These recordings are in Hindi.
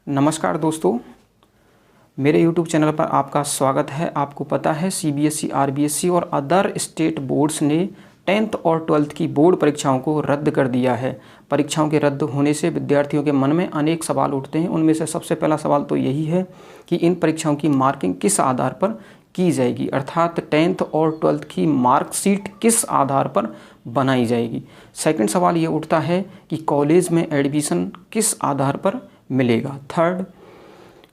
नमस्कार दोस्तों, मेरे YouTube चैनल पर आपका स्वागत है। आपको पता है CBSE, RBSE और अदर स्टेट बोर्ड्स ने 10th और 12th की बोर्ड परीक्षाओं को रद्द कर दिया है। परीक्षाओं के रद्द होने से विद्यार्थियों के मन में अनेक सवाल उठते हैं। उनमें से सबसे पहला सवाल तो यही है कि इन परीक्षाओं की मार्किंग किस आधार पर की जाएगी, अर्थात 10th और 12th की मार्कशीट किस आधार पर बनाई जाएगी। सेकंड सवाल ये उठता है कि कॉलेज में एडमिशन किस आधार पर मिलेगा। थर्ड,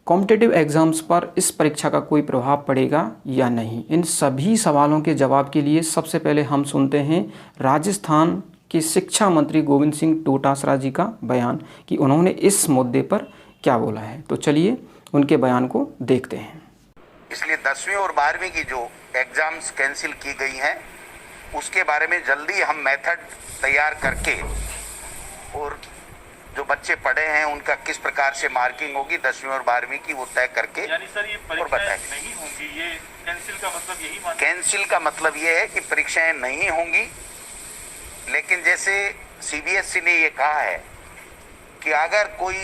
कॉम्पिटिटिव एग्जाम्स पर इस परीक्षा का कोई प्रभाव पड़ेगा या नहीं। इन सभी सवालों के जवाब के लिए सबसे पहले हम सुनते हैं राजस्थान के शिक्षा मंत्री गोविंद सिंह डोटासरा जी का बयान कि उन्होंने इस मुद्दे पर क्या बोला है। तो चलिए उनके बयान को देखते हैं। इसलिए 10वीं और 12वीं की जो एग्जाम्स कैंसिल की गई हैं उसके बारे में जल्दी हम मेथड तैयार करके और जो बच्चे पढ़े हैं उनका किस प्रकार से मार्किंग होगी 10वीं और 12वीं की वो तय करके यानी सर ये परीक्षाएं नहीं होंगी, ये कैंसिल का मतलब यही माना? कैंसिल का मतलब ये है कि परीक्षाएं नहीं होंगी, लेकिन जैसे CBSE ने ये कहा है कि अगर कोई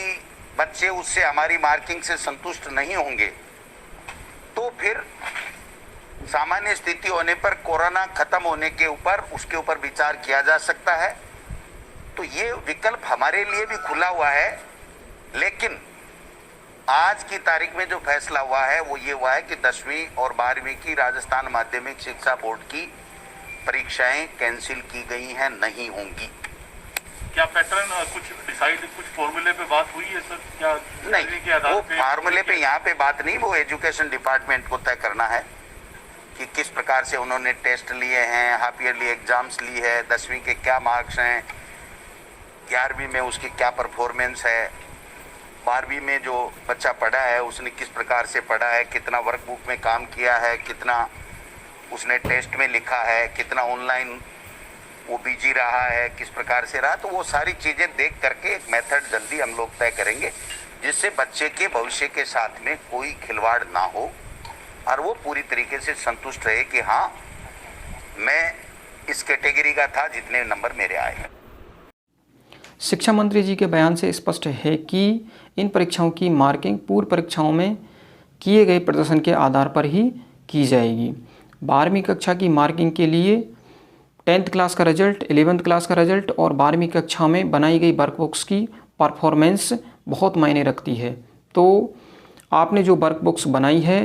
बच्चे उससे हमारी मार्किंग से संतुष्ट नहीं होंगे तो फिर सामान्य स्थिति होने पर कोरोना खत्म होने के ऊपर उसके ऊपर विचार किया जा सकता है। तो ये विकल्प हमारे लिए भी खुला हुआ है, लेकिन आज की तारीख में जो फैसला हुआ है वो ये हुआ है कि 10वीं और 12वीं की राजस्थान माध्यमिक शिक्षा बोर्ड की परीक्षाएं कैंसिल की गई हैं, नहीं होंगी। क्या पैटर्न कुछ डिसाइड, कुछ फॉर्मूले पे बात हुई है सर? क्या नहीं, वो फार्मूले पे यहाँ पे बात नहीं, वो एजुकेशन डिपार्टमेंट को तय करना है कि किस प्रकार से उन्होंने टेस्ट लिए हैं, हाफ ईयरली एग्जाम्स ली है, 10वीं के क्या मार्क्स हैं, 11वीं में उसकी क्या परफॉर्मेंस है, 12वीं में जो बच्चा पढ़ा है उसने किस प्रकार से पढ़ा है, कितना वर्कबुक में काम किया है, कितना उसने टेस्ट में लिखा है, कितना ऑनलाइन वो बिजी रहा है, किस प्रकार से रहा। तो वो सारी चीज़ें देख करके एक मेथड जल्दी हम लोग तय करेंगे जिससे बच्चे के भविष्य के साथ में कोई खिलवाड़ ना हो और वो पूरी तरीके से संतुष्ट रहे कि हाँ मैं इस कैटेगरी का था जितने नंबर मेरे आए। शिक्षा मंत्री जी के बयान से स्पष्ट है कि इन परीक्षाओं की मार्किंग पूर्व परीक्षाओं में किए गए प्रदर्शन के आधार पर ही की जाएगी। 12वीं कक्षा की मार्किंग के लिए 10th क्लास का रिजल्ट, 11th क्लास का रिजल्ट और 12वीं कक्षा में बनाई गई वर्कबुक्स की परफॉर्मेंस बहुत मायने रखती है। तो आपने जो वर्कबुक्स बनाई है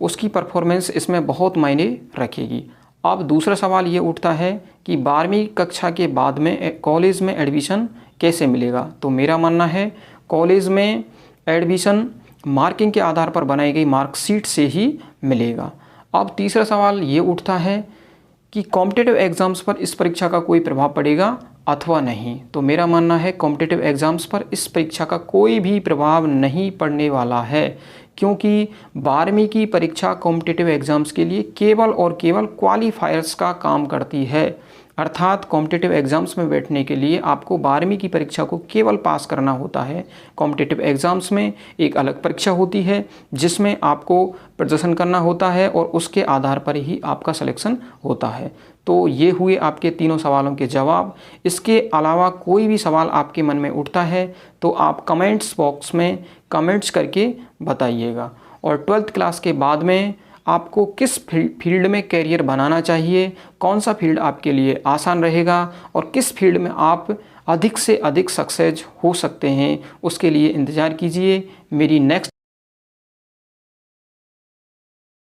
उसकी परफॉर्मेंस इसमें बहुत मायने रखेगी। अब दूसरा सवाल ये उठता है कि 12वीं कक्षा के बाद में कॉलेज में एडमिशन कैसे मिलेगा। तो मेरा मानना है कॉलेज में एडमिशन मार्किंग के आधार पर बनाई गई मार्कशीट से ही मिलेगा। अब तीसरा सवाल ये उठता है कि कॉम्पिटिटिव एग्ज़ाम्स पर इस परीक्षा का कोई प्रभाव पड़ेगा अथवा नहीं। तो मेरा मानना है कॉम्पिटिटिव एग्ज़ाम्स पर इस परीक्षा का कोई भी प्रभाव नहीं पड़ने वाला है, क्योंकि 12वीं की परीक्षा कॉम्पिटिटिव एग्ज़ाम्स के लिए केवल और केवल क्वालिफायर्स का काम करती है। अर्थात कॉम्पिटिटिव एग्ज़ाम्स में बैठने के लिए आपको 12वीं की परीक्षा को केवल पास करना होता है। कॉम्पिटिटिव एग्ज़ाम्स में एक अलग परीक्षा होती है जिसमें आपको प्रदर्शन करना होता है और उसके आधार पर ही आपका सिलेक्शन होता है। तो ये हुए आपके तीनों सवालों के जवाब। इसके अलावा कोई भी सवाल आपके मन में उठता है तो आप कमेंट्स बॉक्स में कमेंट्स करके बताइएगा। और 12th क्लास के बाद में आपको किस फील्ड में कैरियर बनाना चाहिए, कौन सा फील्ड आपके लिए आसान रहेगा और किस फील्ड में आप अधिक से अधिक सक्सेस हो सकते हैं, उसके लिए इंतज़ार कीजिए। मेरी नेक्स्ट